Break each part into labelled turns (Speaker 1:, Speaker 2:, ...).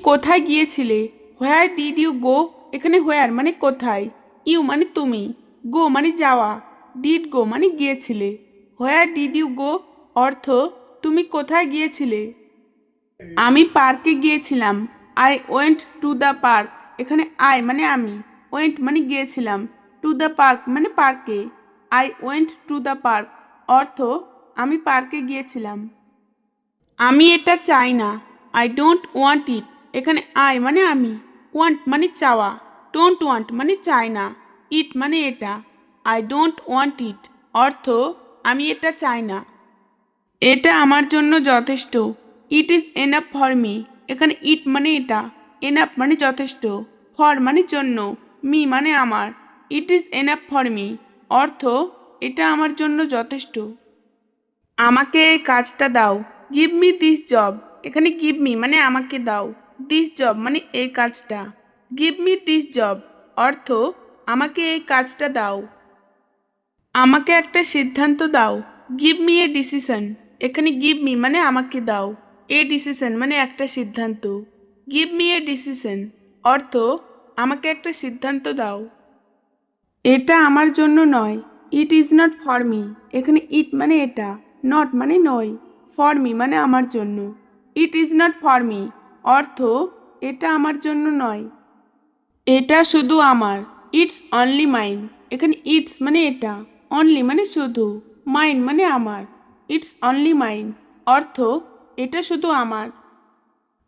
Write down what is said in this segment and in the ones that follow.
Speaker 1: কোথায় গিয়েছিলে? Where did you go? এখানে হোয়ার মানে কোথায়, ইউ মানে তুমি, গো মানে যাওয়া, ডিড গো মানে গিয়েছিলে। হোয়ার ডিড ইউ গো অর্থ তুমি কোথায় গিয়েছিলে? আমি পার্কে গিয়েছিলাম। I went to the park. এখানে আই মানে আমি, ওয়েন্ট মানে গিয়েছিলাম, টু দ্য পার্ক মানে পার্কে। I went to the park অর্থ আমি পার্কে গিয়েছিলাম। আমি এটা চাই না। আই ডোন্ট ওয়ান্ট ইট। এখানে আই মানে আমি, ওয়ান্ট মানে চাওয়া, ডোন্ট ওয়ান্ট মানে চাই না, ইট মানে এটা। আই ডোন্ট ওয়ান্ট ইট অর্থ আমি এটা চাই না। এটা আমার জন্য যথেষ্ট। It is enough for me. এখানে ইট মানে এটা, এনাফ মানে যথেষ্ট, ফর মানে জন্য, মি মানে আমার। It is enough for me অর্থ এটা আমার জন্য যথেষ্ট। আমাকে এই কাজটা দাও। Give me this job. এখানে গিভ মি মানে আমাকে দাও, দিস জব মানে এই কাজটা। গিভ মি দিস জব অর্থ আমাকে এই কাজটা দাও। আমাকে একটা সিদ্ধান্ত দাও। Give me a decision. এখানে গিভ মি মানে আমাকে দাও, এ ডিসিশন মানে একটা সিদ্ধান্ত। গিভ মি এ ডিসিশন অর্থ আমাকে একটা সিদ্ধান্ত দাও। এটা আমার জন্য নয়। It is not for me. এখানে ইট মানে এটা, নট মানে নয়, ফর মি মানে আমার জন্য। It is not for me অর্থ এটা আমার জন্য নয়। এটা শুধু আমার। It's only mine. এখানে ইটস মানে এটা, অনলি মানে শুধু, মাইন মানে আমার। ইটস অনলি মাইন অর্থ এটা শুধু আমার।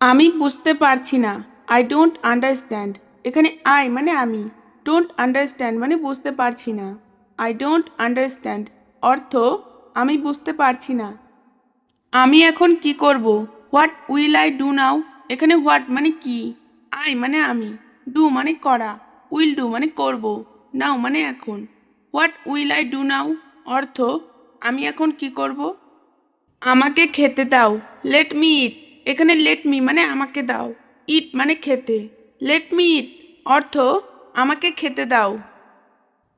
Speaker 1: আমি বুঝতে পারছি না। I don't understand. এখানে আই মানে আমি, ডোন্ট আন্ডারস্ট্যান্ড মানে বুঝতে পারছি না। আই ডোন্ট আন্ডারস্ট্যান্ড অর্থ আমি বুঝতে পারছি না। আমি এখন কি করব? What will I do now. এখানে হোয়াট মানে কি, আই মানে আমি, ডু মানে করা, উইল ডু মানে করব, নাও মানে এখন। What will I do now অর্থ আমি এখন কি করব? আমাকে খেতে দাও। লেট মি ইট। এখানে লেট মি মানে আমাকে দাও, ইট মানে খেতে, লেট মি ইট অর্থ আমাকে খেতে দাও।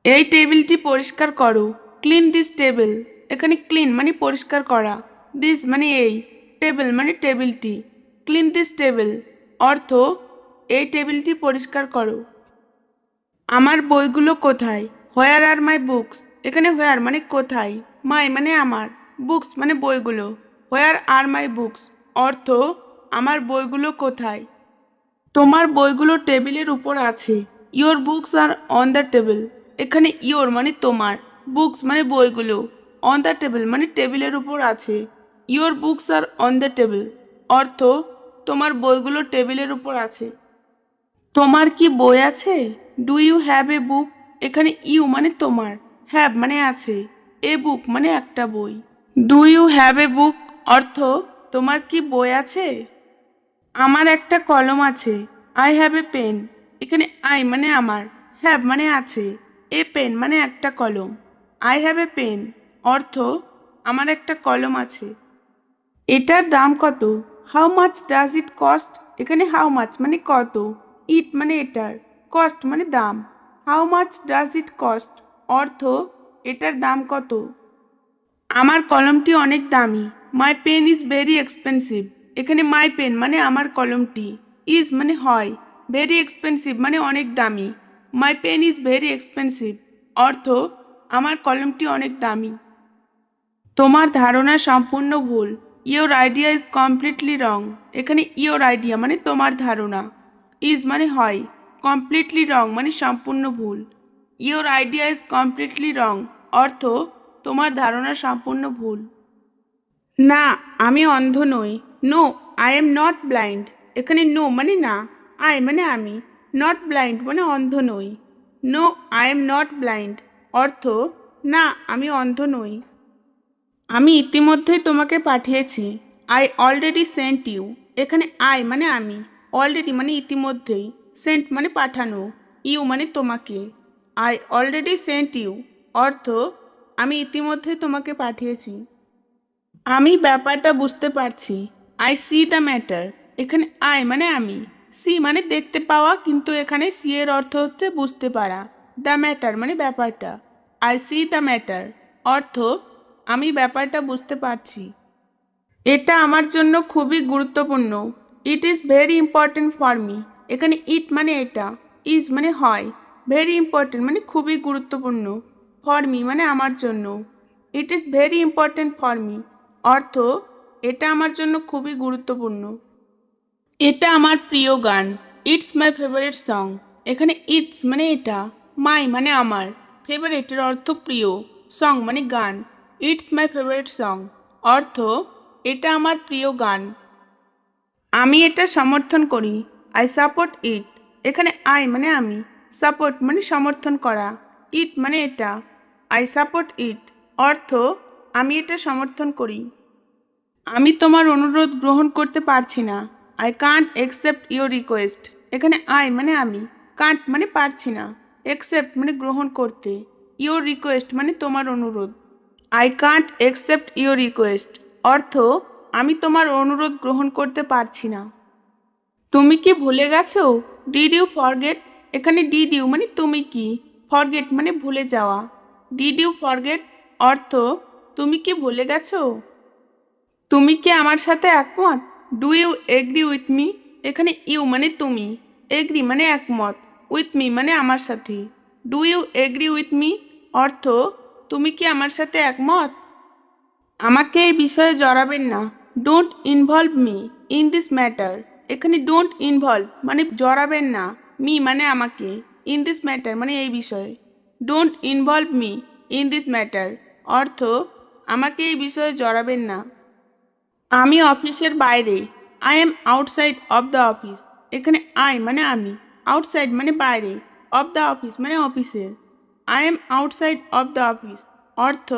Speaker 1: এই টেবিলটি পরিষ্কার করো। Clean this table. এখানে ক্লিন মানে পরিষ্কার করা, দিস মানে এই, টেবিল মানে টেবিলটি। ক্লিন দিস টেবিল অর্থ এই টেবিলটি পরিষ্কার করো। আমার বইগুলো কোথায়? হোয়ার আর মাই বুকস। এখানে হোয়ার মানে কোথায়, মাই মানে আমার, বুকস মানে বইগুলো। হোয়ার আর মাই বুকস অর্থ আমার বইগুলো কোথায়? তোমার বইগুলো টেবিলের উপর আছে। Your books are on the table. এখানে ইয়োর মানে তোমার, বুকস মানে বইগুলো, অন দ্য টেবিল মানে টেবিলের উপর আছে। Your books are on the table অর্থ তোমার বইগুলো টেবিলের উপর আছে। তোমার কি বই আছে? ডু ইউ হ্যাভ এ বুক। এখানে ইউ মানে তোমার, হ্যাভ মানে আছে, এ বুক মানে একটা বই। Do you have a book অর্থ তোমার কি বই আছে? আমার একটা কলম আছে। I have a pen. এখানে আই মানে আমার, হ্যাভ মানে আছে, এ পেন মানে একটা কলম। আই হ্যাভ এ পেন অর্থ আমার একটা কলম আছে। এটার দাম কত? How much does it cost. এখানে হাউ মাচ মানে কত, ইট মানে এটার, কস্ট মানে দাম। How much does it cost অর্থ এটার দাম কত? আমার কলমটি অনেক দামি। My pen is very expensive. এখানে মাই পেন মানে আমার কলমটি, ইজ মানে হয়, ভেরি এক্সপেন্সিভ মানে অনেক দামি। My pen is very expensive অর্থ আমার কলমটি অনেক দামি। তোমার ধারণা সম্পূর্ণ ভুল। Your idea is completely wrong. এখানে ইয়োর আইডিয়া মানে তোমার ধারণা, ইজ মানে হয়, কমপ্লিটলি রং মানে সম্পূর্ণ ভুল। Your idea is completely wrong অর্থ তোমার ধারণা সম্পূর্ণ ভুল। না, আমি অন্ধ নই। No, I am not blind. এখানে নো মানে না, আই মানে আমি, নট ব্লাইন্ড মানে অন্ধ নই। No, I am not blind অর্থ না, আমি অন্ধ নই। আমি ইতিমধ্যেই তোমাকে পাঠিয়েছি। I already sent you. এখানে আই মানে আমি, অলরেডি মানে ইতিমধ্যেই, সেন্ট মানে পাঠানো, ইউ মানে তোমাকে। আই অলরেডি সেন্ট ইউ অর্থ আমি ইতিমধ্যেই তোমাকে পাঠিয়েছি। আমি ব্যাপারটা বুঝতে পারছি। I C the matter. এখানে আই মানে আমি, সি মানে দেখতে পাওয়া, কিন্তু এখানে সি এর অর্থ হচ্ছে বুঝতে পারা। দ্য ম্যাটার মানে ব্যাপারটা। আই সি দ্য ম্যাটার অর্থ আমি ব্যাপারটা বুঝতে পারছি। এটা আমার জন্য খুবই গুরুত্বপূর্ণ। It is very important for me. এখানে ইট মানে এটা, ইজ মানে হয়, ভেরি ইম্পর্টেন্ট মানে খুবই গুরুত্বপূর্ণ, ফর মি মানে আমার জন্য। It is very important for me অর্থ এটা আমার জন্য খুবই গুরুত্বপূর্ণ। এটা আমার প্রিয় গান, ইটস মাই ফেভারিট সং। এখানে ইটস মানে এটা, মাই মানে আমার, ফেভারিটের অর্থ প্রিয়, সং মানে গান। ইটস মাই ফেভারিট সং অর্থ এটা আমার প্রিয় গান। আমি এটা সমর্থন করি, আই সাপোর্ট ইট। এখানে আই মানে আমি, সাপোর্ট মানে সমর্থন করা, ইট মানে এটা, আই সাপোর্ট ইট অর্থ আমি এটা সমর্থন করি। আমি তোমার অনুরোধ গ্রহণ করতে পারছি না, I can't accept your request. এখানে আই মানে আমি, কান্ট মানে পারছি না, একসেপ্ট মানে গ্রহণ করতে, ইউর রিকোয়েস্ট মানে তোমার অনুরোধ। I can't accept your request অর্থ আমি তোমার অনুরোধ গ্রহণ করতে পারছি না। তুমি কি ভুলে গেছো? Did you forget. এখানে ডিড ইউ মানে তুমি কি, ফরগেট মানে ভুলে যাওয়া, ডিড ইউ ফরগেট অর্থ তুমি কি ভুলে গেছো? তুমি কি আমার সাথে একমত? Do you agree with me. এখানে ইউ মানে তুমি, এগ্রি মানে একমত, উইথ মি মানে আমার সাথে, do you agree with me অর্থ তুমি কি আমার সাথে একমত? আমাকে এই বিষয়ে জড়াবেন না, don't involve me in this matter. এখানে ডোন্ট ইনভলভ মানে জড়াবেন না, মি মানে আমাকে, ইন দিস ম্যাটার মানে এই বিষয়ে, don't involve me in this matter অর্থ আমাকে এই বিষয়ে জড়াবেন না। আমি অফিসের বাইরে, I am outside of the office. এখানে আই মানে আমি, আউটসাইড মানে বাইরে, অফ দ্য অফিস মানে অফিসের, I am outside of the office অর্থ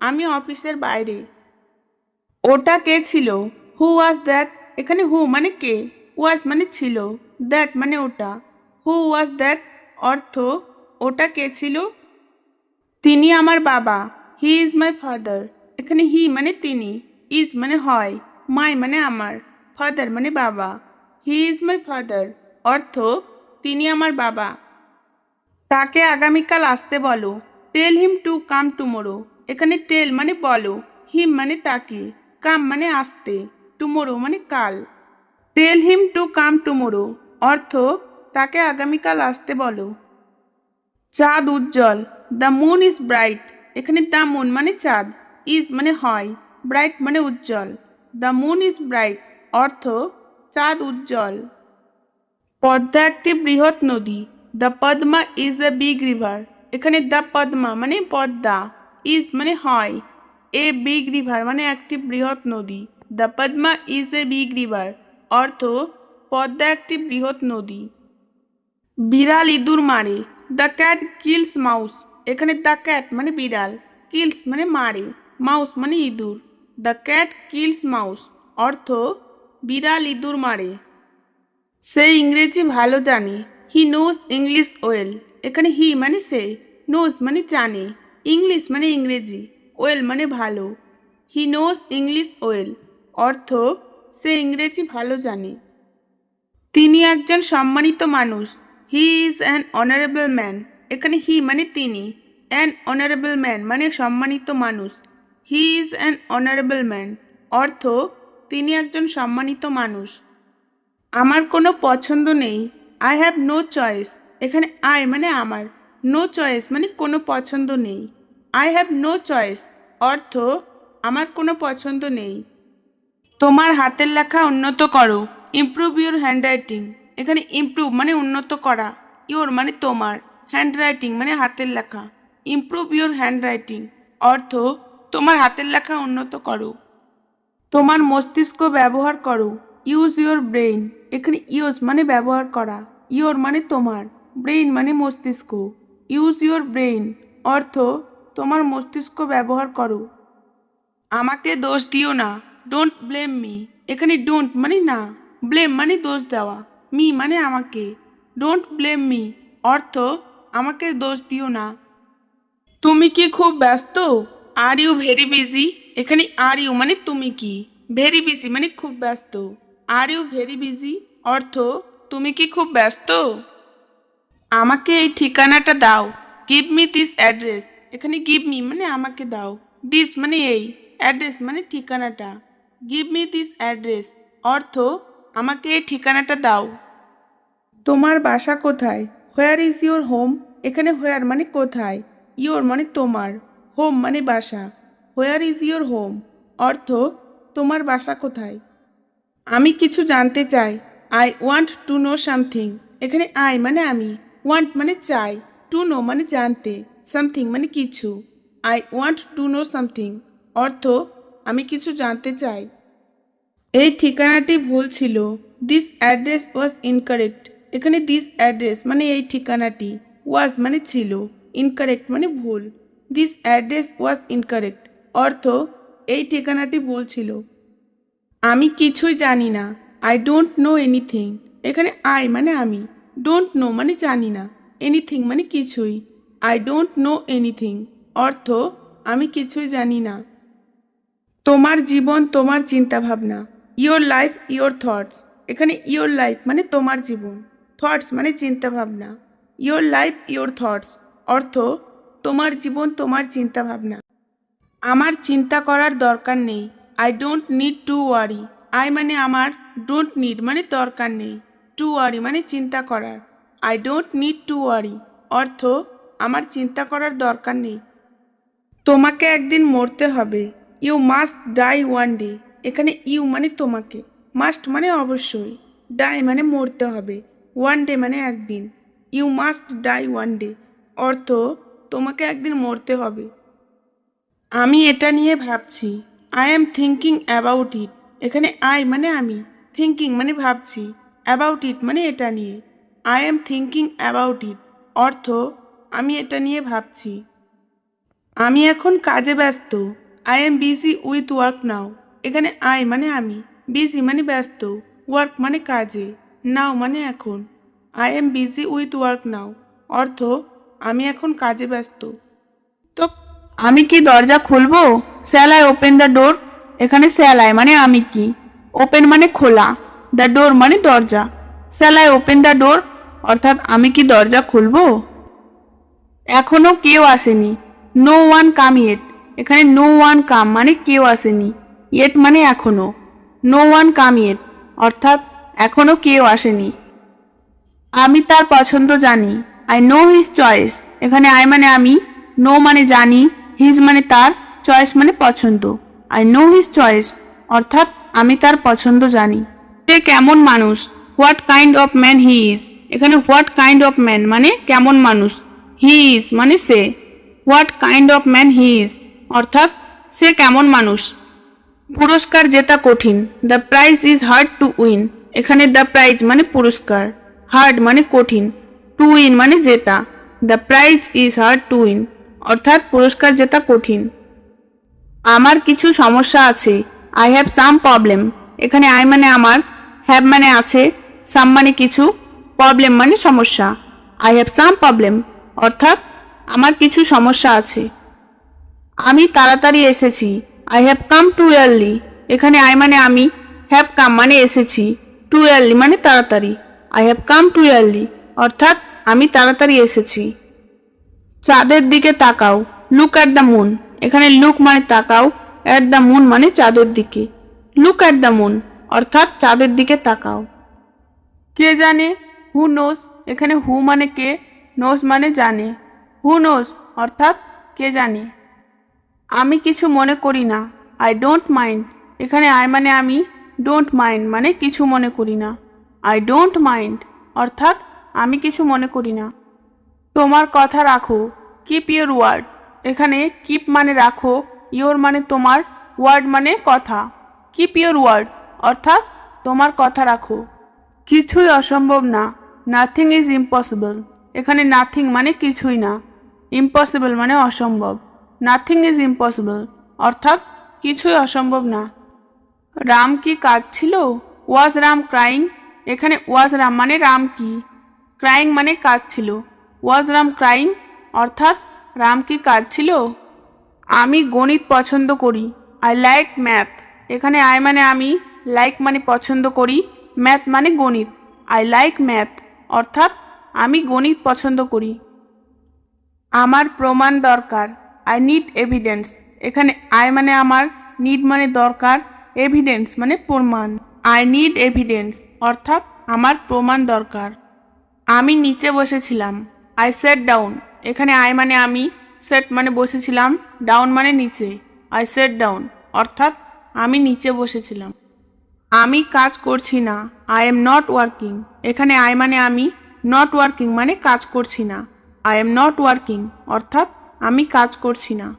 Speaker 1: আমি অফিসের বাইরে। ওটা কে ছিল? হু ওয়াজ দ্যাট। এখানে হু মানে কে, ওয়াজ মানে ছিল, দ্যাট মানে ওটা, হু ওয়াজ দ্যাট অর্থ ওটা কে ছিল? তিনি আমার বাবা, হি ইজ মাই ফাদার। এখানে হি মানে তিনি, ইজ মানে হয়, মাই মানে আমার, ফাদার মানে বাবা, হি ইজ মাই ফাদার অর্থ তিনি আমার বাবা। তাকে আগামীকাল আসতে বলো, টেল হিম টু কাম টুমোরো। এখানে টেল মানে বলো, হিম মানে তাকে, কাম মানে আসতে, টুমোরো মানে কাল, টেল হিম টু কাম টুমোরো অর্থ তাকে আগামীকাল আসতে বলো। চাঁদ উজ্জ্বল, দ্য মুন ইজ ব্রাইট। এখানে দ্য মুন মানে চাঁদ, ইজ মানে হয়, ব্রাইট মানে উজ্জ্বল, দ্য মুন ইজ ব্রাইট অর্থ চাঁদ উজ্জ্বল। পদ্মা একটি বৃহৎ নদী, the Padma is a big river. এখানে দ্য পদ্মা মানে পদ্মা, ইজ মানে হয়, এ বিগ রিভার মানে একটি বৃহৎ নদী, the Padma is a big river অর্থ পদ্মা একটি বৃহৎ নদী। বিড়াল ইঁদুর মারে, দ্য ক্যাট কিলস মাউস। এখানে দ্য ক্যাট মানে বিড়াল, কিলস মানে মারে, মাউস মানে ইঁদুর, দ্য ক্যাট কিলস মাউস অর্থ বিড়াল ইঁদুর মারে। সে ইংরেজি ভালো জানে, হি নোজ ইংলিশ ওয়েল। এখানে হি মানে সে, নোজ মানে জানে, ইংলিশ মানে ইংরেজি, ওয়েল মানে ভালো, হি নোজ ইংলিশ ওয়েল অর্থ সে ইংরেজি ভালো জানে। তিনি একজন সম্মানিত মানুষ, he is an honourable man. এখানে হি মানে তিনি, অ্যান অনারেবল ম্যান মানে সম্মানিত মানুষ, he is an honourable man অর্থ তিনি একজন সম্মানিত মানুষ। আমার কোনো পছন্দ নেই, আই হ্যাভ নো চয়েস। এখানে আই মানে আমার, নো চয়েস মানে কোনো পছন্দ নেই, আই হ্যাভ নো চয়েস অর্থ আমার কোনো পছন্দ নেই। তোমার হাতের লেখা উন্নত করো, ইমপ্রুভ ইউর হ্যান্ডরাইটিং। এখানে ইমপ্রুভ মানে উন্নত করা, ইউর মানে তোমার, হ্যান্ডরাইটিং মানে হাতের লেখা, ইমপ্রুভ ইউর হ্যান্ডরাইটিং অর্থ তোমার হাতের লেখা উন্নত করো। তোমার মস্তিষ্ক ব্যবহার করো, ইউজ ইউর ব্রেইন। এখানে ইউজ মানে ব্যবহার করা, ইউর মানে তোমার, ব্রেইন মানে মস্তিষ্ক, ইউজ ইউর ব্রেইন অর্থ তোমার মস্তিষ্ক ব্যবহার করো। আমাকে দোষ দিও না, ডোন্ট ব্লেম মি। এখানে ডোন্ট মানে না, ব্লেম মানে দোষ দেওয়া, মি মানে আমাকে, ডোন্ট ব্লেম মি অর্থ আমাকে দোষ দিও না। তুমি কি খুব ব্যস্ত? Are you very busy. এখানে আর ইউ মানে তুমি কি, ভেরি বিজি মানে খুব ব্যস্ত, আর ইউ ভেরি বিজি অর্থ তুমি কি খুব ব্যস্ত? আমাকে এই ঠিকানাটা দাও, গিভ মি দিস অ্যাড্রেস। এখানে গিভ মি মানে আমাকে দাও, দিস মানে এই, অ্যাড্রেস মানে ঠিকানাটা, গিভ মি দিস অ্যাড্রেস অর্থ আমাকে এই ঠিকানাটা দাও। তোমার বাসা কোথায়? Where is your home? এখানে হোয়ার মানে কোথায়, ইউর মানে তোমার, হোম মানে বাসা। হোয়ার ইজ ইউর হোম অর্থ তোমার বাসা কোথায়। আমি কিছু জানতে চাই। I want to know something. এখানে আই মানে আমি, ওয়ান্ট মানে চাই, টু নো মানে জানতে, সামথিং মানে কিছু। I want to know something অর্থ আমি কিছু জানতে চাই। এই ঠিকানাটি ভুল ছিল। This address was incorrect. এখানে দিস অ্যাড্রেস মানে এই ঠিকানাটি, ওয়াজ মানে ছিল, ইনকারেক্ট মানে ভুল। দিস অ্যাড্রেস ওয়াজ ইনকারেক্ট অর্থ এই ঠিকানাটি ভুল ছিল। আমি কিছুই জানি না। I don't know anything. এখানে আই মানে আমি, ডোন্ট নো মানে জানি না, এনিথিং মানে কিছুই। আই ডোন্ট নো এনিথিং অর্থ আমি কিছুই জানি না। তোমার জীবন তোমার চিন্তাভাবনা। Your life your thoughts. এখানে ইয়োর লাইফ মানে তোমার জীবন, থটস মানে চিন্তাভাবনা। ইয়োর লাইফ ইয়োর থটস অর্থ তোমার জীবন তোমার চিন্তাভাবনা। আমার চিন্তা করার দরকার নেই। I don't need to worry. I মানে আমার, ডোন্ট নিড মানে দরকার নেই, টু ওয়ারি মানে চিন্তা করার। I don't need to worry অর্থ আমার চিন্তা করার দরকার নেই। তোমাকে একদিন মরতে হবে। You must die one day. এখানে ইউ মানে তোমাকে, মাস্ট মানে অবশ্যই, ডাই মানে মরতে হবে, ওয়ান ডে মানে একদিন। You must die one day অর্থ তোমাকে একদিন মরতে হবে। আমি এটা নিয়ে ভাবছি। I am thinking about it. এখানে আই মানে আমি, থিঙ্কিং মানে ভাবছি, অ্যাবাউট ইট মানে এটা নিয়ে। আই অ্যাম থিঙ্কিং অ্যাবাউট ইট অর্থ আমি এটা নিয়ে ভাবছি। আমি এখন কাজে ব্যস্ত। I am busy with work নাও। এখানে আই মানে আমি, বিজি মানে ব্যস্ত, ওয়ার্ক মানে কাজে, নাও মানে এখন। I am busy with work নাও অর্থ আমি এখন কাজে ব্যস্ত। তো আমি কি দরজা খুলবো? শ্যাল আই ওপেন দ্য ডোর? এখানে শ্যাল আই মানে আমি কি, ওপেন মানে খোলা, দ্য ডোর মানে দরজা। Shall I open the door অর্থাৎ আমি কি দরজা খুলবো? এখনো কেউ আসেনি। No one come yet. এখানে নো ওয়ান কাম মানে কেউ আসেনি, ইয়েট মানে এখনো। নো ওয়ান কাম ইয়েট অর্থাৎ এখনো কেউ আসেনি। আমি তার পছন্দ জানি। I know his choice. এখানে আই মানে আমি, নো মানে জানি, হিজ মানে তার, চয়েস মানে পছন্দ। আই নো হিজ চয়েস অর্থাৎ আমি তার পছন্দ জানি। সে কেমন মানুষ? What kind of man he is. এখানে হোয়াট কাইন্ড অফ ম্যান মানে কেমন মানুষ, হি ইজ মানে সে। What kind of man he is অর্থাৎ সে কেমন মানুষ। পুরস্কার জেতা কঠিন। The prize is hard to win. এখানে দ্য প্রাইজ মানে পুরস্কার, হার্ড মানে কঠিন, টু উইন মানে জেতা। The prize is hard to win অর্থাৎ পুরস্কার জেতা কঠিন। আমার কিছু সমস্যা আছে। I have some problem. এখানে আই মানে আমার, হ্যাভ মানে আছে, সাম মানে কিছু, প্রবলেম মানে সমস্যা। আই হ্যাভ সাম প্রবলেম অর্থাৎ আমার কিছু সমস্যা আছে। আমি তাড়াতাড়ি এসেছি। I have come too early. এখানে আই মানে আমি, হ্যাভ কাম মানে এসেছি, টু ইয়ারলি মানে তাড়াতাড়ি। I have come too early অর্থাৎ আমি তাড়াতাড়ি এসেছি। চাঁদের দিকে তাকাও। Look at the moon. এখানে লুক মানে তাকাও, অ্যাট দ্য মুন মানে চাঁদের দিকে। লুক অ্যাট দ্য মুন অর্থাৎ চাঁদের দিকে তাকাও। কে জানে? হু নোস। এখানে হু মানে কে, নোস মানে জানে। হু নোস অর্থাৎ কে জানে। আমি কিছু মনে করি না। I don't mind. এখানে আই মানে আমি, ডোন্ট মাইন্ড মানে কিছু মনে করি না। আই ডোন্ট মাইন্ড অর্থাৎ আমি কিছু মনে করি না। তোমার কথা রাখো। Keep your word. এখানে কিপ মানে রাখো, ইয়োর মানে তোমার, ওয়ার্ড মানে কথা। কিপ ইয়োর ওয়ার্ড অর্থাৎ তোমার কথা রাখো। কিছুই অসম্ভব না। Nothing is impossible. এখানে নাথিং মানে কিছুই না, ইম্পসিবল মানে অসম্ভব। নাথিং ইজ ইম্পসিবল অর্থাৎ কিছুই অসম্ভব না। রাম কি কাঁদছিল? ওয়াজ রাম ক্রাইং। এখানে ওয়াজ রাম মানে রাম কি, ক্রাইং মানে কাঁদছিল। ওয়াজ রাম ক্রাইং অর্থাৎ রাম কি কাঁদছিল? আমি গণিত পছন্দ করি। I like math. এখানে আই মানে আমি, লাইক মানে পছন্দ করি, ম্যাথ মানে গণিত। আই লাইক ম্যাথ অর্থাৎ আমি গণিত পছন্দ করি। আমার প্রমাণ দরকার। I need evidence. এখানে আই মানে আমার, নিড মানে দরকার, এভিডেন্স মানে প্রমাণ। আই নিড এভিডেন্স অর্থাৎ আমার প্রমাণ দরকার। আমি নিচে বসেছিলাম। I set down. এখানে আই মানে আমি, সেট মানে বসেছিলাম, ডাউন মানে নিচে। আই সেট ডাউন অর্থাৎ আমি নিচে বসেছিলাম। আমি কাজ করছি না। I am not working. এখানে আই মানে আমি, নট ওয়ার্কিং মানে কাজ করছি না। আই এম নট ওয়ার্কিং অর্থাৎ আমি কাজ করছি না।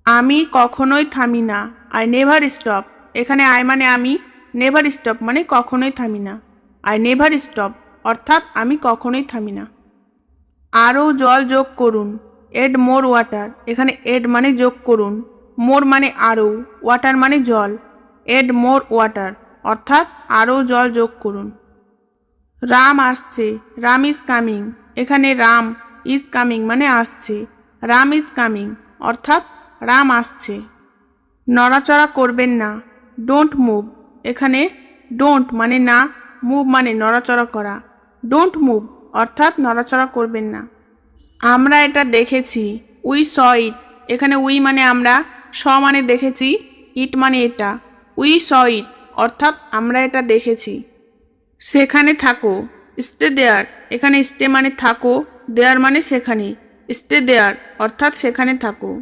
Speaker 1: আমি কখনোই থামি না। I never stop. এখানে আই মানে আমি, নেভার স্টপ মানে কখনোই থামি না। আই নেভার স্টপ অর্থাৎ আমি কখনোই থামি না। আরও জল যোগ করুন। Add more water. এখানে এড মানে যোগ করুন, মোর মানে আরও, ওয়াটার মানে জল। এড মোর ওয়াটার অর্থাৎ আরও জল যোগ করুন। রাম আসছে। Ram is coming. এখানে রাম ইজ কামিং মানে আসছে। রাম ইজ কামিং অর্থাৎ রাম আসছে। নড়াচড়া করবেন না। Don't move. এখানে ডোন্ট মানে না, মুভ মানে নড়াচড়া করা। ডোন্ট মুভ অর্থাৎ নড়াচড়া করবেন না। আমরা এটা দেখেছি। উই স ইট। এখানে উই মানে আমরা, স মানে দেখেছি, ইট মানে এটা। উই স ইট অর্থাৎ আমরা এটা দেখেছি। সেখানে থাকো। Stay there. এখানে স্টে মানে থাকো, দেয়ার মানে সেখানে। স্টে দেয়ার অর্থাৎ সেখানে থাকো।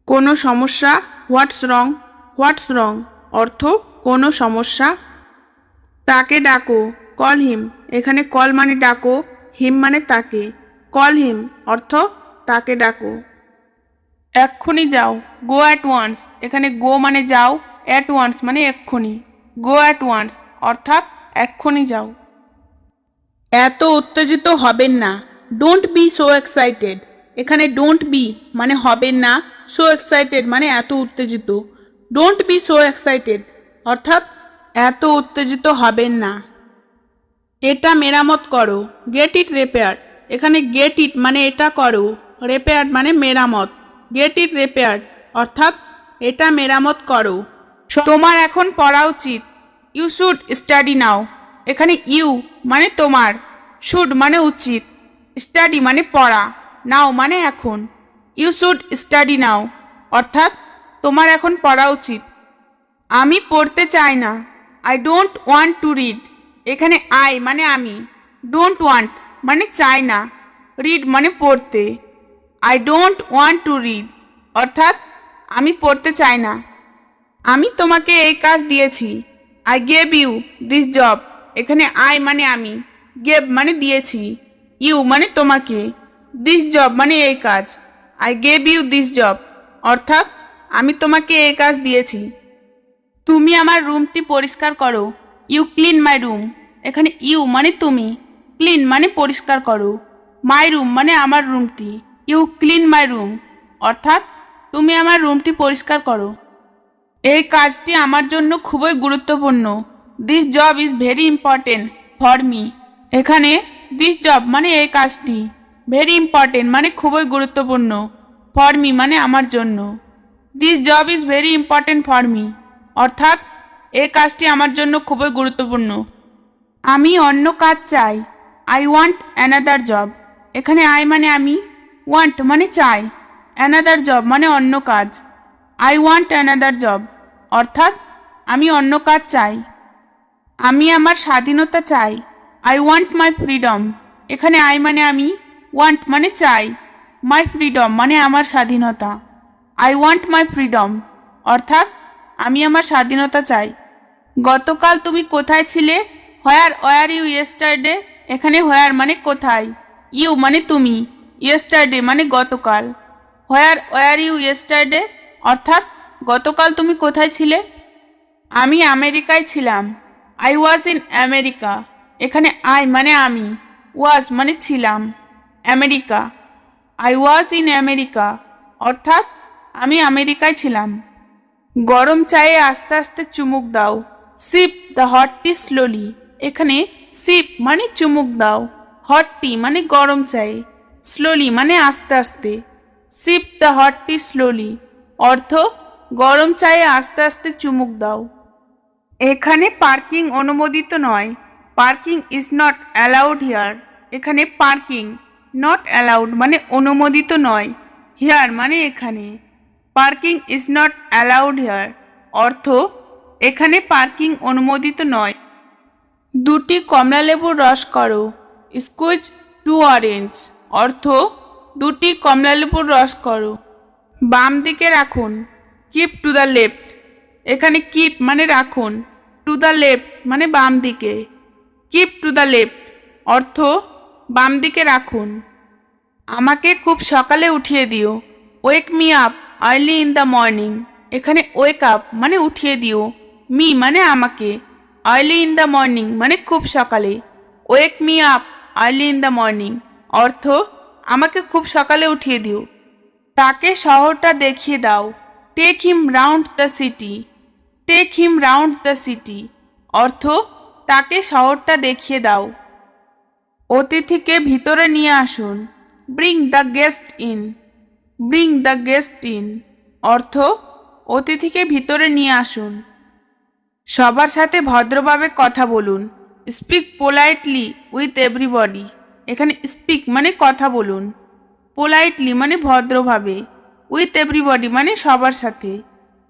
Speaker 1: কোনো সমস্যা। হোয়াটস রং। হোয়াটস রং অর্থ কোনো সমস্যা। তাকে ডাকো। Call him. এখানে কল মানে ডাকো, হিম মানে তাকে। কল হিম অর্থ তাকে ডাকো। এক্ষুনি যাও। Go at once. এখানে গো মানে যাও, অ্যাট ওয়ান্স মানে এক্ষুনি। গো অ্যাট ওয়ান্স অর্থাৎ এক্ষুনি যাও। এত উত্তেজিত হবেন না। Don't be so excited. এখানে ডোন্ট বি মানে হবেন না, সো এক্সাইটেড মানে এত উত্তেজিত। ডোন্ট বি সো এক্সাইটেড অর্থাৎ এত উত্তেজিত হবেন না। এটা মেরামত করো। Get it repair. এখানে গেট ইট মানে এটা করো, রিপেয়ার মানে মেরামত। গেট ইট রিপেয়ার অর্থাৎ এটা মেরামত করো। তোমার এখন পড়া উচিত। You should study now. এখানে ইউ মানে তোমার, শুড মানে উচিত, স্টাডি মানে পড়া, নাও মানে এখন। ইউ শুড স্টাডি নাও অর্থাৎ তোমার এখন পড়া উচিত। আমি পড়তে চাই না। I don't want to read. এখানে আই মানে আমি, ডোন্ট ওয়ান্ট মানে চাই না, রিড মানে পড়তে। I don't want to read অর্থাৎ আমি পড়তে চাই না। আমি তোমাকে এই কাজ দিয়েছি। I gave you this job. এখানে আই মানে আমি, গেভ মানে দিয়েছি, ইউ মানে তোমাকে, দিস জব মানে এই কাজ। I gave you this job অর্থাৎ আমি তোমাকে এই কাজ দিয়েছি। তুমি আমার রুমটি পরিষ্কার করো। You clean my room. এখানে ইউ মানে তুমি, ক্লিন মানে পরিষ্কার করো, মাই রুম মানে আমার রুমটি। ইউ ক্লিন মাই রুম অর্থাৎ তুমি আমার রুমটি পরিষ্কার করো। এই কাজটি আমার জন্য খুবই গুরুত্বপূর্ণ। This job is very important for me. এখানে দিস জব মানে এই কাজটি, ভেরি ইম্পর্টেন্ট মানে খুবই গুরুত্বপূর্ণ, ফর মি মানে আমার জন্য। This job is very important for me অর্থাৎ এই কাজটি আমার জন্য খুবই গুরুত্বপূর্ণ। আমি অন্য কাজ চাই। I want another job. এখানে আই মানে আমি, ওয়ান্ট মানে চাই, অ্যানাদার জব মানে অন্য কাজ। আই ওয়ান্ট অ্যানাদার জব অর্থাৎ আমি অন্য কাজ চাই। আমি আমার স্বাধীনতা চাই। I want my freedom. এখানে আই মানে আমি, ওয়ান্ট মানে চাই, মাই ফ্রিডম মানে আমার স্বাধীনতা। আই ওয়ান্ট মাই ফ্রিডম অর্থাৎ আমি আমার স্বাধীনতা চাই। গতকাল তুমি কোথায় ছিলে? Where were you yesterday. এখানে হোয়ার মানে কোথায়, ইউ মানে তুমি, ইয়েস্টারডে মানে গতকাল। হোয়ার ওয়ার ইউ ইয়েস্টারডে অর্থাৎ গতকাল তুমি কোথায় ছিলে? আমি আমেরিকায় ছিলাম। I was in America. এখানে আই মানে আমি, ওয়াজ মানে ছিলাম, America. I was in America অর্থাৎ আমি আমেরিকায় ছিলাম। গরম চায়ে আস্তে আস্তে চুমুক দাও। Sheep the hot tea slowly. এখানে সিপ মানে চুমুক দাও, হট টি মানে গরম চায়ে, স্লোলি মানে আস্তে আস্তে। Sheep the hot tea slowly অর্থ গরম চায়ে আস্তে আস্তে চুমুক দাও। এখানে পার্কিং অনুমোদিত নয়। Parking is not allowed here. এখানে পার্কিং নট অ্যালাউড মানে অনুমোদিত নয়, হিয়ার মানে এখানে। Parking is not allowed here অর্থ এখানে পার্কিং অনুমোদিত নয়। দুটি কমলালেবুর রস করো, স্কুইজ 2 অরেঞ্জ, অর্থ দুটি কমলালেবুর রস করো। বাম দিকে রাখুন, কিপ টু দ্য লেফট। এখানে কিপ মানে রাখুন, টু দ্য লেফট মানে বাম দিকে। কিপ টু দ্য লেফট অর্থ বাম দিকে রাখুন। আমাকে খুব সকালে উঠিয়ে দিও, ওয়েক me up early in the morning. এখানে ওয়েক আপ মানে উঠিয়ে দিও, মি মানে আমাকে, আর্লি ইন দ্য মর্নিং মানে খুব সকালে। ওয়েক me up early in the morning অর্থ আমাকে খুব সকালে উঠিয়ে দিও। তাকে শহরটা দেখিয়ে দাও, take him round the city. Take him round the city অর্থ তাকে শহরটা দেখিয়ে দাও। অতিথিকে ভিতরে নিয়ে আসুন, bring the guest in. Bring the guest in অর্থ অতিথিকে ভিতরে নিয়ে আসুন। সবার সাথে ভদ্রভাবে কথা বলুন, স্পিক পোলাইটলি উইথ এভরিবডি। এখানে স্পিক মানে কথা বলুন, পোলাইটলি মানে ভদ্রভাবে, উইথ এভরিবডি মানে সবার সাথে।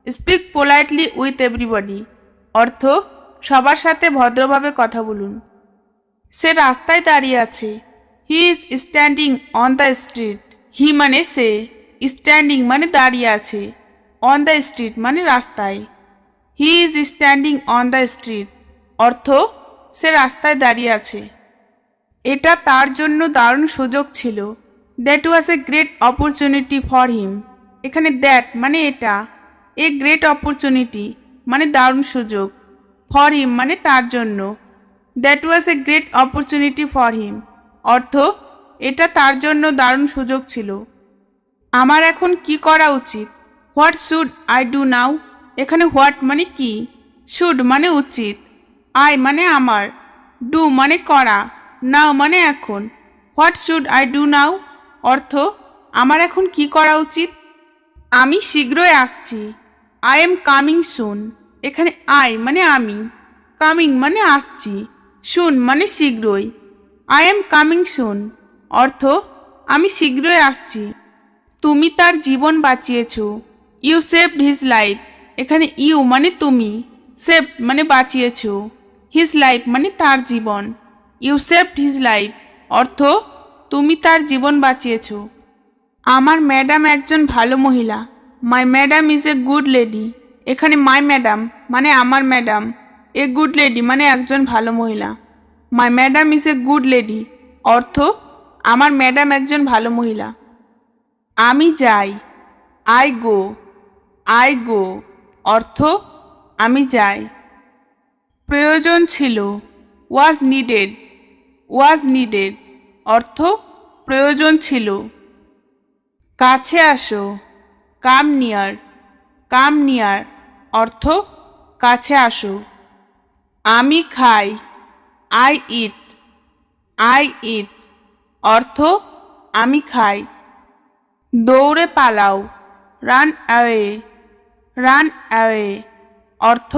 Speaker 1: স্পিক পোলাইটলি উইথ এভরিবডি অর্থ সবার সাথে ভদ্রভাবে কথা বলুন। সে রাস্তায় দাঁড়িয়ে আছে, he is standing on the street. He মানে সে, স্ট্যান্ডিং মানে দাঁড়িয়ে আছে, অন দ্য স্ট্রিট মানে রাস্তায়। হি is standing on the street অর্থ সে রাস্তায় দাঁড়িয়ে আছে। এটা তার জন্য দারুণ সুযোগ ছিল, that was a great opportunity for him. এখানে দ্যাট মানে এটা, এ গ্রেট অপরচুনিটি মানে দারুণ সুযোগ, ফর হিম মানে তার জন্য, that was a great opportunity for him অর্থ এটা তার জন্য দারুণ সুযোগ ছিল। আমার এখন কি করা উচিত, what should I do now. এখানে হোয়াট মানে কি, শুড মানে উচিত, আই মানে আমার, ডু মানে করা, নাও মানে এখন। What should I do now অর্থ আমার এখন কি করা উচিত। আমি শীঘ্রই আসছি, আই এম কামিং সুন। এখানে আই মানে আমি, কামিং মানে আসছি, সুন মানে শীঘ্রই। আই এম কামিং সুন অর্থ আমি শীঘ্রই আসছি। তুমি তার জীবন বাঁচিয়েছ, ইউ সেভড হিজ লাইফ। এখানে ইউ মানে তুমি, সেভ মানে বাঁচিয়েছ, হিজ লাইফ মানে তার জীবন। ইউ সেভড হিজ লাইফ অর্থ তুমি তার জীবন বাঁচিয়েছ। আমার ম্যাডাম একজন ভালো মহিলা, মাই madam is a good lady. এখানে মাই ম্যাডাম মানে আমার ম্যাডাম, এ গুড লেডি মানে একজন ভালো মহিলা। মাই madam is a good lady অর্থ আমার ম্যাডাম একজন ভালো মহিলা। আমি যাই, আই গো। আই গো অর্থ আমি যাই। প্রয়োজন ছিল, ওয়াজ নিডেড। ওয়াজ নিডেড অর্থ প্রয়োজন ছিল। কাছে আসো, কাম নিয়ার। কাম নিয়ার অর্থ কাছে আসো। আমি খাই, আই ইট। আই ইট অর্থ আমি খাই। দৌড়ে পালাও, রান অ্যাওয়ে। রান অ্যাওয়ে অর্থ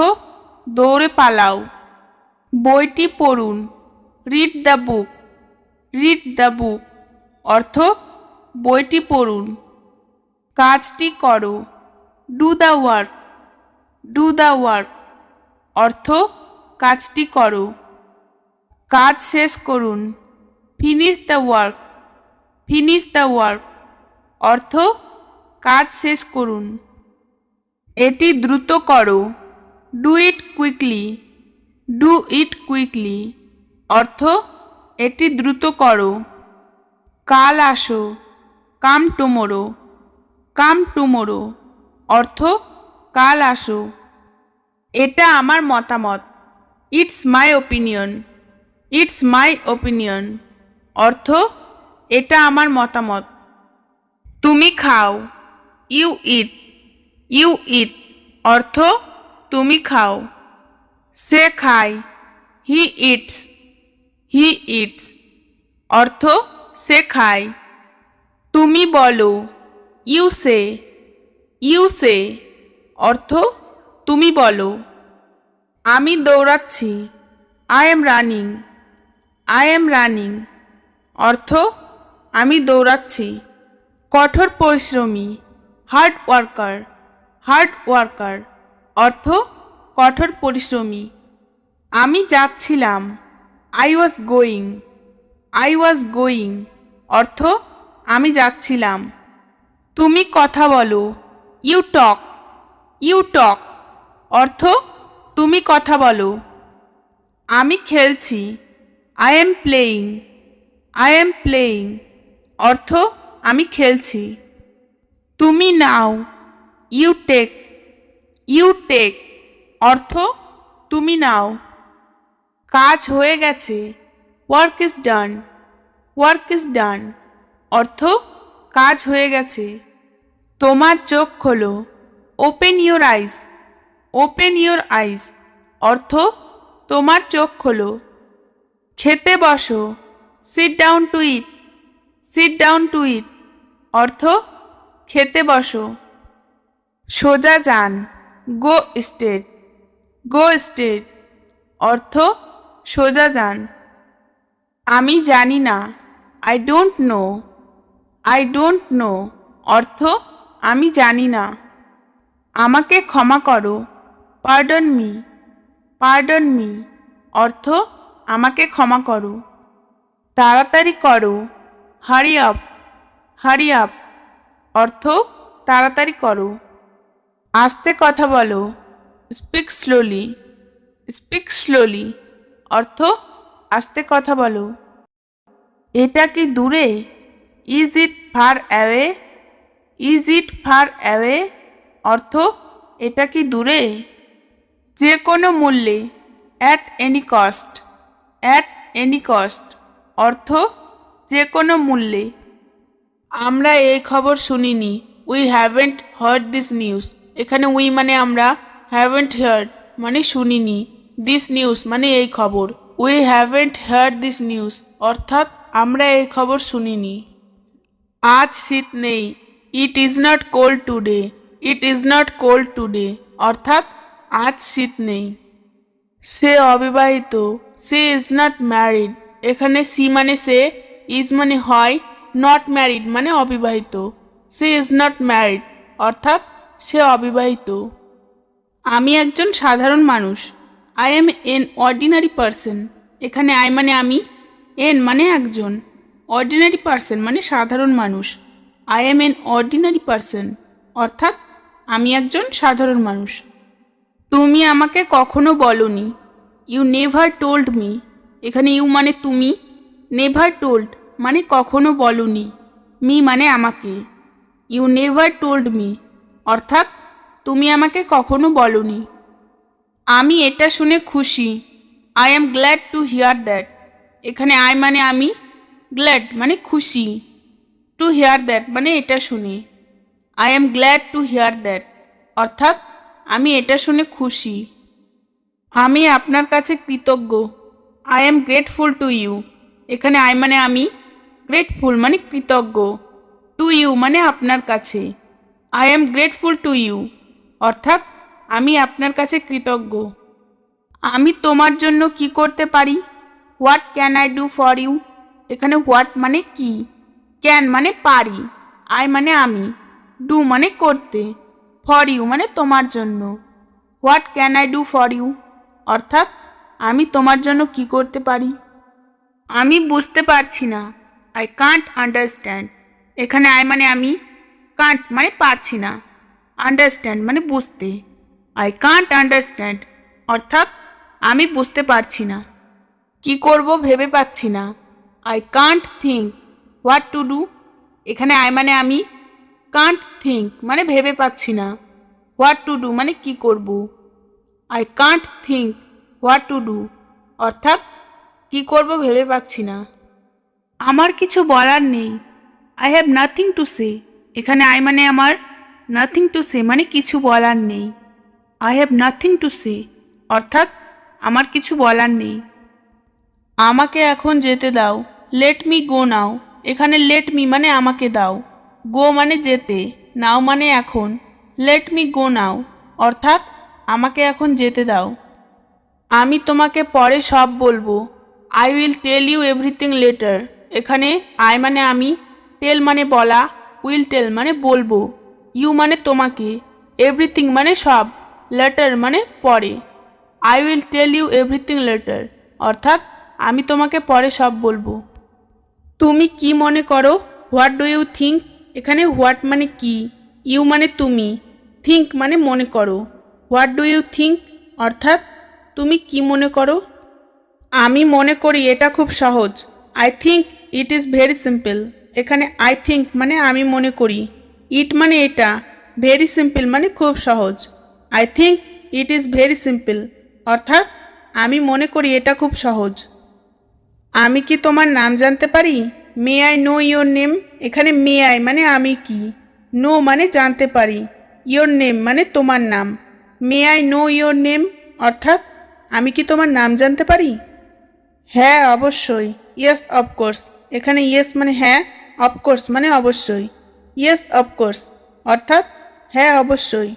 Speaker 1: দৌড়ে পালাও। বইটি পড়ুন, read the book. Read the book অর্থ বইটি পড়ুন। কাজটি করো, do the work. Do the work অর্থ কাজটি করো। কাজ শেষ করুন, finish the work. Finish the work অর্থ কাজ শেষ করুন। এটি দ্রুত করো, do it quickly. Do it quickly অর্থ এটি দ্রুত করো। কাল আসো, কাম টুমোরো। কাম টুমোরো অর্থ কাল আসো। এটা আমার মতামত, it's my opinion. It's my opinion অর্থ এটা আমার মতামত। তুমি খাও, ইউ ইট। ইউ ইট অর্থ তুমি খাও। সে খায়, হি ইটস। হি ইটস অর্থ সে খায়। তুমি বলো, ইউ সে। ইউ সে অর্থ তুমি বলো। আমি দৌড়াচ্ছি, I am running. I am running অর্থ আমি দৌড়াচ্ছি। কঠোর পরিশ্রমী, হার্ড ওয়ার্কার। হার্ড ওয়ার্কার অর্থ কঠোর পরিশ্রমী। আমি যাচ্ছিলাম, I was going. I was going অর্থ আমি যাচ্ছিলাম। তুমি কথা বলো, ইউ টক। ইউ টক অর্থ তুমি কথা বলো। আমি খেলছি, I am playing. I am playing অর্থ আমি খেলছি। তুমি নাও, ইউ টেক। ইউ টেক অর্থ তুমি নাও। কাজ হয়ে গেছে, work is done. Work is done অর্থ কাজ হয়ে গেছে। তোমার চোখ খোলো, open your eyes. Open your eyes অর্থ তোমার চোখ খোলো। খেতে বসো, sit down to eat. Sit down to eat অর্থ খেতে বসো। সোজা যান, গো স্ট্রেট। গো স্ট্রেট অর্থ সোজা যান। আমি জানি না, I don't know. I don't know অর্থ আমি জানি না। আমাকে ক্ষমা করো, পার্ডন মি। পার্ডন মি অর্থ আমাকে ক্ষমা করো। তাড়াতাড়ি করো, হারি আপ। হারি আপ অর্থ তাড়াতাড়ি করো। আস্তে কথা বলো, স্পিক স্লোলি। স্পিক স্লোলি অর্থ আস্তে কথা বলো। এটা কি দূরে, is it far away. Is it far away অর্থ এটা কি দূরে। যে কোনো মূল্যে, at any cost. At any cost অর্থ যে কোনো মূল্যে। আমরা এই খবর শুনিনি, we haven't hard this news. এখানে উই মানে আমরা, হ্যাভেন্ট হার্ড মানে শুনিনি, দিস নিউজ মানে এই খবর। We haven't hard this news অর্থাৎ আমরা এই খবর শুনিনি। আজ শীত নেই, it is not cold today. It is not cold today অর্থাৎ আজ শীত নেই। সে অবিবাহিত, সে ইজ নট ম্যারিড। এখানে সি মানে সে, ইজ মানে হয়, নট ম্যারিড মানে অবিবাহিত। সে ইজ নট ম্যারিড অর্থাৎ সে অবিবাহিত। আমি একজন সাধারণ মানুষ, I am N ordinary person. এখানে আই মানে আমি, এন মানে একজন, অর্ডিনারি পারসন মানে সাধারণ মানুষ। I am N ordinary person অর্থাৎ আমি একজন সাধারণ মানুষ। তুমি আমাকে কখনো বলনি, ইউ নেভার টোল্ড মি। এখানে ইউ মানে তুমি, নেভার টোল্ড মানে কখনো বলনি, মি মানে আমাকে। ইউ নেভার টোল্ড মি অর্থাৎ তুমি আমাকে কখনো বলনি। আমি এটা শুনে খুশি, I am glad to hear that. এখানে আই মানে আমি, গ্ল্যাড মানে খুশি, টু হিয়ার দ্যাট মানে এটা শুনে। I am glad to hear that অর্থাৎ আমি এটা শুনে খুশি। আমি আপনার কাছে কৃতজ্ঞ, I am grateful to you. এখানে আই মানে আমি, গ্রেটফুল মানে কৃতজ্ঞ, টু ইউ মানে আপনার কাছে। I am grateful to you অর্থাৎ আমি আপনার কাছে কৃতজ্ঞ। আমি তোমার জন্য কি করতে পারি, what can I do for you. এখানে হোয়াট মানে কি, ক্যান মানে পারি, আই মানে আমি, ডু মানে করতে, ফর ইউ মানে তোমার জন্য। What can I do for you অর্থাৎ আমি তোমার জন্য কি করতে পারি। আমি বুঝতে পারছি না, আই কান্ট আন্ডারস্ট্যান্ড। এখানে আই মানে আমি, কান্ট মানে পারছি না, আন্ডারস্ট্যান্ড মানে বুঝতে। আই কান্ট আন্ডারস্ট্যান্ড অর্থাৎ আমি বুঝতে পারছি না। কি করব ভেবে পাচ্ছি না, I can't think what to do. এখানে আই মানে আমি, কান্ট থিঙ্ক মানে ভেবে পাচ্ছি না, হোয়াট টু ডু মানে কি করব। I can't think what to do অর্থাৎ কি করব ভেবে পাচ্ছি না। আমার কিছু বলার নেই, I have nothing to say. এখানে আই মানে আমার, নাথিং টু সে মানে কিছু বলার নেই। I have nothing to say অর্থাৎ আমার কিছু বলার নেই। আমাকে এখন যেতে দাও, লেট মি গো নাও। এখানে লেট মি মানে আমাকে দাও, গো মানে যেতে, নাও মানে এখন। লেট মি গো নাও অর্থাৎ আমাকে এখন যেতে দাও। আমি তোমাকে পরে সব বলবো, I will tell you everything later. এখানে আই মানে আমি, টেল মানে বলা, উইল টেল মানে বলবো, ইউ মানে তোমাকে, এভরিথিং মানে সব, লেটার মানে পরে। I will tell you everything later অর্থাৎ আমি তোমাকে পরে সব বলবো। তুমি কি মনে করো, হোয়াট ডু ইউ থিঙ্ক, এখানে হোয়াট মানে কি, ইউ মানে তুমি, থিঙ্ক মানে মনে করো। হোয়াট ডু ইউ থিঙ্ক অর্থাৎ তুমি কি মনে করো। আমি মনে করি এটা খুব সহজ। I think it is very simple, এখানে আই থিঙ্ক মানে আমি মনে করি, ইট মানে এটা, ভেরি সিম্পল মানে খুব সহজ। I think it is very simple অর্থাৎ আমি মনে করি এটা খুব সহজ। আমি কি তোমার নাম জানতে পারি, may I know your name, এখানে মে আই মানে আমি কি, নো মানে জানতে পারি, ইয়োর নেম মানে তোমার নাম। May I know your name অর্থাৎ আমি কি তোমার নাম জানতে পারি। হ্যাঁ অবশ্যই, ইয়েস অফকোর্স, এখানে ইয়েস মানে হ্যাঁ, অফকোর্স মানে অবশ্যই, ইয়েস অফকোর্স অর্থাৎ হ্যাঁ অবশ্যই।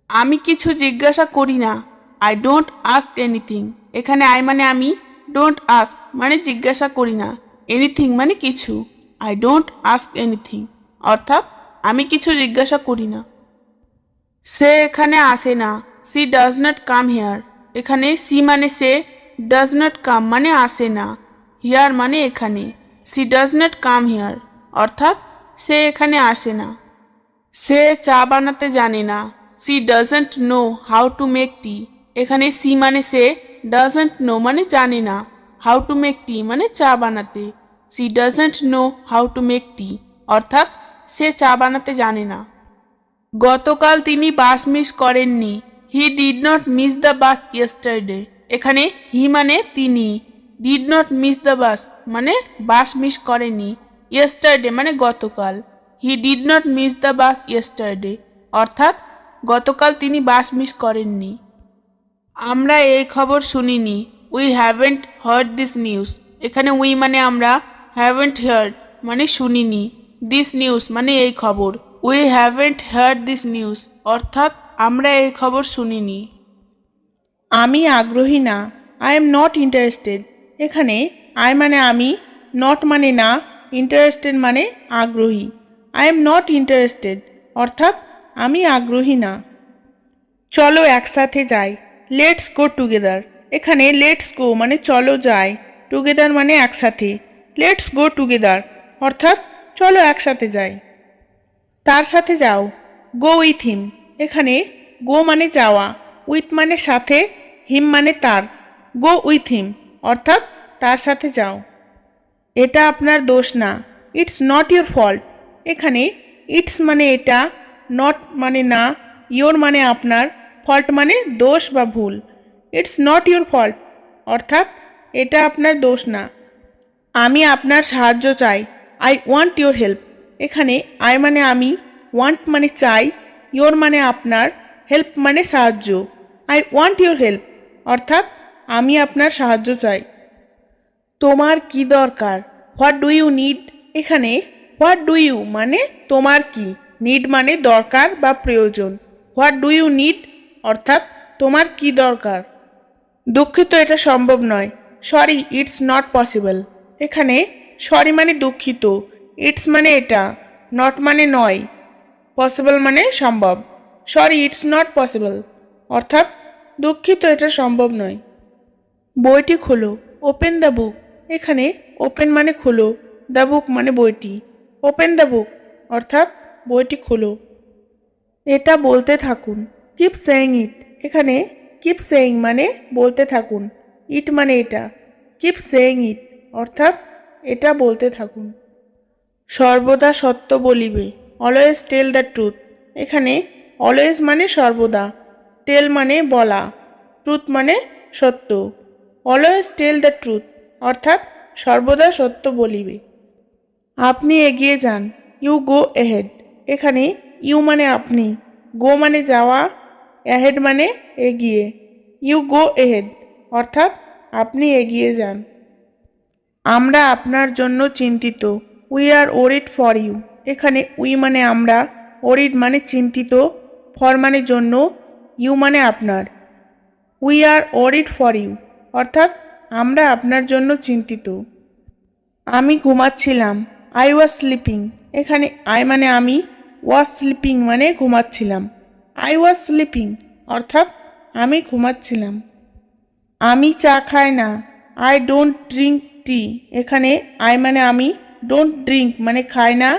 Speaker 1: আমি কিছু জিজ্ঞাসা করি না, আই ডোন্ট আস্ক এনিথিং, এখানে আই মানে আমি, ডোন্ট আস্ক মানে জিজ্ঞাসা করি না, এনিথিং মানে কিছু, আই ডোন্ট আস্ক এনিথিং অর্থাৎ আমি কিছু জিজ্ঞাসা করি না। সে এখানে আসে না, she does not come here, এখানে সি মানে সে, ডাজ নট কাম মানে আসে না, হিয়ার মানে এখানে, she does not come here অর্থাৎ সে এখানে আসে না। সে চা বানাতে জানে না, she doesn't know how to make tea, এখানে সি মানে সে, ডাজন্ট নো মানে জানে না, হাউ টু মেক টি মানে চা বানাতে, she doesn't know how to make tea অর্থাৎ সে চা বানাতে জানে না। গতকাল তিনি বাস মিস করেননি, he did not miss the bus yesterday, এখানে হি মানে তিনি, did not miss the bus মানে বাস মিস করেনি, ইয়েস্টারডে মানে গতকাল, he did not miss the bus yesterday অর্থাৎ গতকাল তিনি বাস মিস করেননি। আমরা এই খবর শুনিনি, we haven't hard this news, এখানে উই মানে আমরা, হ্যাভেন্ট হার্ড মানে শুনিনি, দিস নিউজ মানে এই খবর, we haven't hard this news অর্থাৎ আমরা এই খবর শুনিনি। আমি আগ্রহী না, আই এম নট ইন্টারেস্টেড, এখানে আই মানে আমি, নট মানে না, ইন্টারেস্টেড মানে আগ্রহী, আই এম নট ইন্টারেস্টেড অর্থাৎ আমি আগ্রহী না। চলো একসাথে যাই, লেটস গো টুগেদার, এখানে লেটস গো মানে চলো যাই, টুগেদার মানে একসাথে, লেটস গো টুগেদার অর্থাৎ চলো একসাথে যাই। তার সাথে যাও, গো উইথ হিম, এখানে গো মানে যাওয়া, উইথ মানে সাথে, হিম মানে তার, গো উইথ হিম অর্থাৎ তার সাথে যাও। এটা আপনার দোষ না, ইটস নট ইয়োর ফল্ট, এখানে ইটস মানে এটা, নট মানে না, ইয়োর মানে আপনার, ফল্ট মানে দোষ বা ভুল, ইটস নট ইয়োর ফল্ট অর্থাৎ এটা আপনার দোষ না। আমি আপনার সাহায্য চাই, আই ওয়ান্ট ইয়োর হেল্প, এখানে আই মানে আমি, ওয়ান্ট মানে চাই, ইয়োর মানে আপনার, হেল্প মানে সাহায্য, আই ওয়ান্ট ইয়োর হেল্প অর্থাৎ আমি আপনার সাহায্য চাই। তোমার কি দরকার, হোয়াট ডু ইউ নিড, এখানে হোয়াট ডু ইউ মানে তোমার কি, নিড মানে দরকার বা প্রয়োজন, হোয়াট ডু ইউ নিড অর্থাৎ তোমার কি দরকার। দুঃখিত এটা সম্ভব নয়, সরি ইটস নট পসিবল, এখানে সরি মানে দুঃখিত, ইটস মানে এটা, নট মানে নয়, পসিবল মানে সম্ভব, সরি ইটস নট পসিবল অর্থাৎ দুঃখিত এটা সম্ভব নয়। বইটি খোলো, ওপেন দ্য বুক, এখানে ওপেন মানে খোলো, দ্য বুক মানে বইটি, ওপেন দ্য বুক অর্থাৎ বইটি খোলো। এটা বলতে থাকুন, কিপ সেইং ইট, এখানে কিপ সেইং মানে বলতে থাকুন, ইট মানে এটা, কিপ সেইং ইট অর্থাৎ এটা বলতে থাকুন। সর্বদা সত্য বলিবে, অলওয়েজ টেল দ্য ট্রুথ, এখানে অলওয়েজ মানে সর্বদা, টেল মানে বলা, ট্রুথ মানে সত্য, অলওয়েজ টেল দ্য ট্রুথ অর্থাৎ সর্বদা সত্য বলিবে। আপনি এগিয়ে যান, ইউ গো এহেড, এখানে ইউ মানে আপনি, গো মানে যাওয়া, এহেড মানে এগিয়ে, ইউ গো এহেড অর্থাৎ আপনি এগিয়ে যান। আমরা আপনার জন্য চিন্তিত, we are worried for you, এখানে উই মানে আমরা, ওরিড মানে চিন্তিত, ফর মানে জন্য, ইউ মানে আপনার, we are worried for you অর্থাৎ আমরা আপনার জন্য চিন্তিত। আমি ঘুমাচ্ছিলাম, আই ওয়াজ স্লিপিং, এখানে আই মানে আমি, ওয়াজ স্লিপিং মানে ঘুমাচ্ছিলাম, আই ওয়াজ স্লিপিং অর্থাৎ আমি ঘুমাচ্ছিলাম। আমি চা খাই না, আই ডোন্ট ড্রিঙ্ক টি। এখানে আই মানে আমি, ডোন্ট ড্রিঙ্ক মানে খাই না,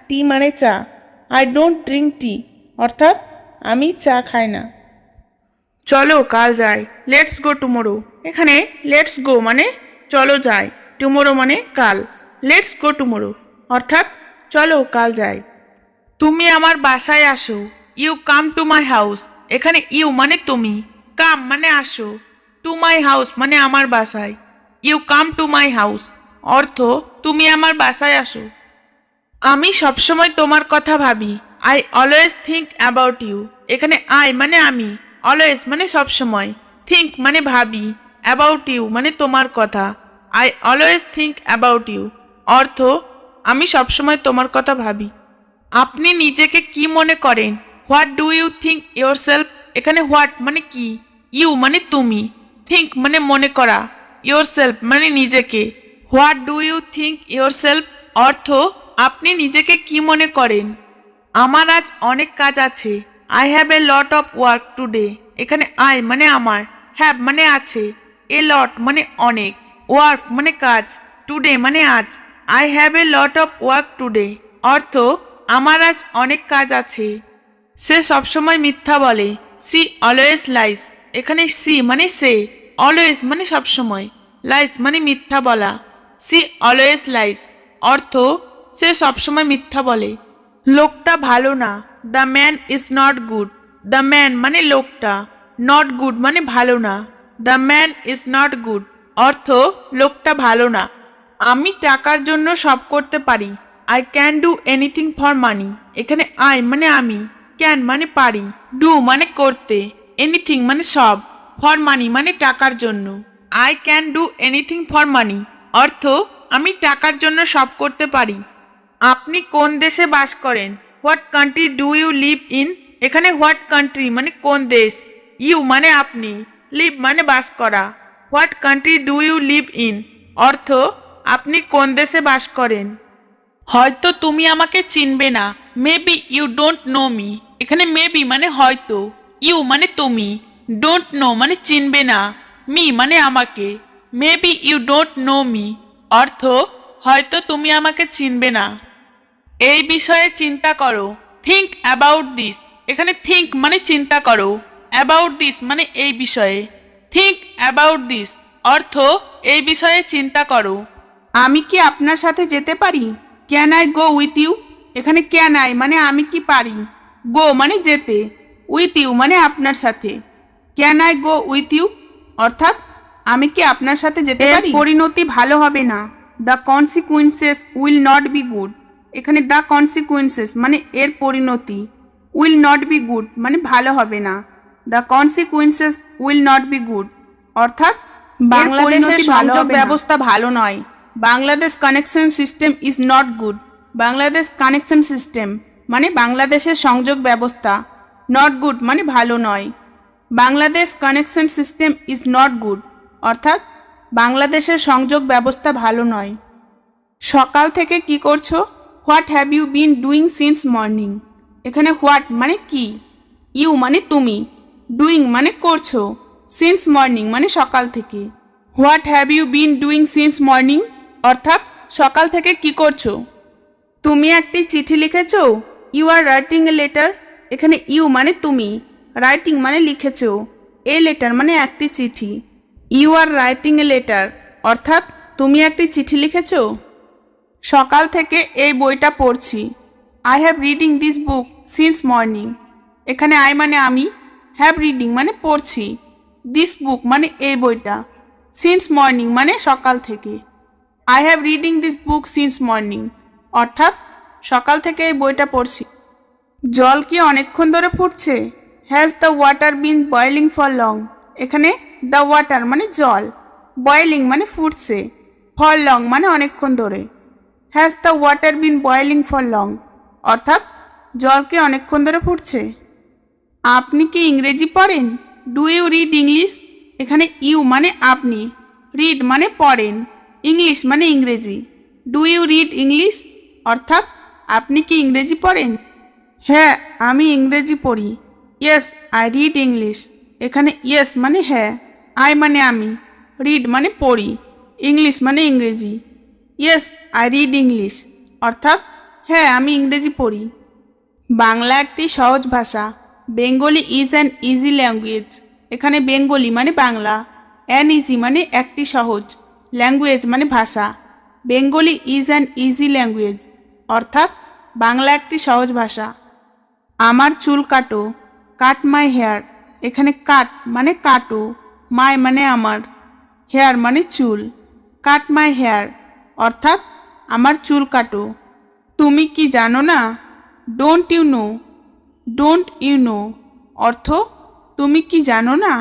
Speaker 1: টি মানে চা। আই ডোন্ট ড্রিঙ্ক টি অর্থাৎ আমি চা খাই না। চলো কাল যাই, লেটস গো টুমোরো। এখানে লেটস গো মানে চলো যাই, টুমোরো মানে কাল। লেটস গো টুমোরো অর্থাৎ চলো কাল যাই। তুমি আমার বাসায় আসো, you come to my house. এখানে ইউ মানে তুমি, কাম মানে আসো, টু মাই হাউস মানে আমার বাসায়। You come to my house অর্থ তুমি আমার বাসায় আসো। আমি সবসময় তোমার কথা ভাবি, I always think about you. এখানে আই মানে আমি, অলওয়েজ মানে সবসময়, থিঙ্ক মানে ভাবি, অ্যাবাউট ইউ মানে তোমার কথা। I always think about you অর্থ আমি সবসময় তোমার কথা ভাবি। আপনি নিজেকে কি মনে করেন, what do you think yourself. এখানে হোয়াট মানে কি, ইউ মানে তুমি, থিঙ্ক মানে মনে করা, ইয়োর সেলফ মানে নিজেকে। What do you think yourself অর্থ আপনি নিজেকে কি মনে করেন। আমার আজ অনেক কাজ আছে, I have A lot of work today. এখানে আই মানে আমার, হ্যাভ মানে আছে, এ লট মানে অনেক, ওয়ার্ক মানে কাজ, টুডে মানে আজ। I have A lot of work today অর্থ আমার আজ অনেক কাজ আছে। সে সবসময় মিথ্যা বলে, সি অলওয়েজ লাইস। এখানে সি মানে সে, অলওয়েজ মানে সবসময়, লাইস মানে মিথ্যা বলা। সি অলওয়েজ লাইস অর্থ সে সবসময় মিথ্যা বলে। লোকটা ভালো না, the man is not good. The man মানে লোকটা, নট গুড মানে ভালো না, the man is not good অর্থ লোকটা ভালো না। আমি টাকার জন্য সব করতে পারি, I can do anything for money. এখানে আই মানে আমি, ক্যান মানে পারি, ডু মানে করতে, এনিথিং মানে সব, ফর মানি মানে টাকার জন্য। I can do anything for money অর্থ আমি টাকার জন্য সব করতে পারি। আপনি কোন দেশে বাস করেন, what country do you live in. এখানে হোয়াট কান্ট্রি মানে কোন দেশ, ইউ মানে আপনি, লিভ মানে বাস করা, what country do you live in অর্থ আপনি কোন দেশে বাস করেন। হয়তো তুমি আমাকে চিনবে না, maybe you don't know me. এখানে মেবি মানে হয়তো, ইউ মানে তুমি, ডোন্ট নো মানে চিনবে না, মি মানে আমাকে। Maybe you don't know me অর্থ হয়তো তুমি আমাকে চিনবে না। এই বিষয়ে চিন্তা করো, থিঙ্ক অ্যাবাউট দিস। এখানে থিঙ্ক মানে চিন্তা করো, অ্যাবাউট দিস মানে এই বিষয়ে। থিঙ্ক অ্যাবাউট দিস অর্থ এই বিষয়ে চিন্তা করো। আমি কি আপনার সাথে যেতে পারি, can I go with you. এখানে ক্যান আই মানে আমি কি পারি, গো মানে যেতে, উইথ ইউ মানে আপনার সাথে। Can I go with you অর্থাৎ আমি কি আপনার সাথে যেতে পারি। পরিণতি ভালো হবে না, the consequences will not be good. এখানে দ্য কনসিকুয়েন্সেস মানে এর পরিণতি, উইল নট বি গুড মানে ভালো হবে না, the consequences will not be good অর্থাৎ বাংলাদেশের সংযোগ ব্যবস্থা ভালো নয়। Bangladesh connection system is not good. Bangladesh connection system মানে বাংলাদেশের সংযোগ ব্যবস্থা, নট গুড মানে ভালো নয়। Bangladesh connection system is not good অর্থাৎ বাংলাদেশের সংযোগ ব্যবস্থা ভালো নয়। সকাল থেকে কি করছো, what have you been doing since morning. এখানে হোয়াট মানে কি, ইউ মানে তুমি, ডুইং মানে করছো, সিন্স মর্নিং মানে সকাল থেকে। What have you been doing since morning অর্থাৎ সকাল থেকে কি করছো। তুমি একটি চিঠি লিখেছো, you are writing a letter. এখানে ইউ মানে তুমি, রাইটিং মানে লিখেছো, এ লেটার মানে একটি চিঠি। You are writing a letter অর্থাৎ তুমি একটি চিঠি লিখেছো। সকাল থেকে এই বইটা পড়ছি, I have reading this book since morning. এখানে আই মানে আমি, হ্যাভ রিডিং মানে পড়ছি, দিস বুক মানে এই বইটা, সিন্স মর্নিং মানে সকাল থেকে। I have reading this book since morning অর্থাৎ সকাল থেকে এই বইটা পড়ছি। জল কি অনেকক্ষণ ধরে ফুটছে, has the water been boiling for long. এখানে দ্য ওয়াটার মানে জল, বয়েলিং মানে ফুটছে, ফর লং মানে অনেকক্ষণ ধরে। Has the water been boiling for long অর্থাৎ জল কি অনেকক্ষণ ধরে ফুটছে। আপনি কি ইংরেজি পড়েন, ডু ইউ রিড ইংলিশ। এখানে ইউ মানে আপনি, রিড মানে পড়েন, ইংলিশ মানে ইংরেজি। ডু ইউ রিড ইংলিশ অর্থাৎ আপনি কি ইংরেজি পড়েন। হ্যাঁ আমি ইংরেজি পড়ি, ইয়েস আই রিড ইংলিশ। এখানে ইয়েস মানে হ্যাঁ, আই মানে আমি, রিড মানে পড়ি, ইংলিশ মানে ইংরেজি। ইয়েস আই রিড ইংলিশ অর্থাৎ হ্যাঁ আমি ইংরেজি পড়ি। বাংলা একটি সহজ ভাষা। Bengali is an easy language. এখানে বেঙ্গলি মানে বাংলা, অ্যান ইজি মানে একটি সহজ, ল্যাঙ্গুয়েজ মানে ভাষা। Bengali is an easy language অর্থাৎ বাংলা একটি সহজ ভাষা। আমার চুল কাটো, কাট মাই হেয়ার। এখানে কাট মানে কাটো, মাই মানে আমার, হেয়ার মানে চুল। কাট মাই হেয়ার অর্থাৎ আমার চুল কাটো। তুমি কি জানো না? Don't you know. Don't you know অর্থ তুমি কি জানো না।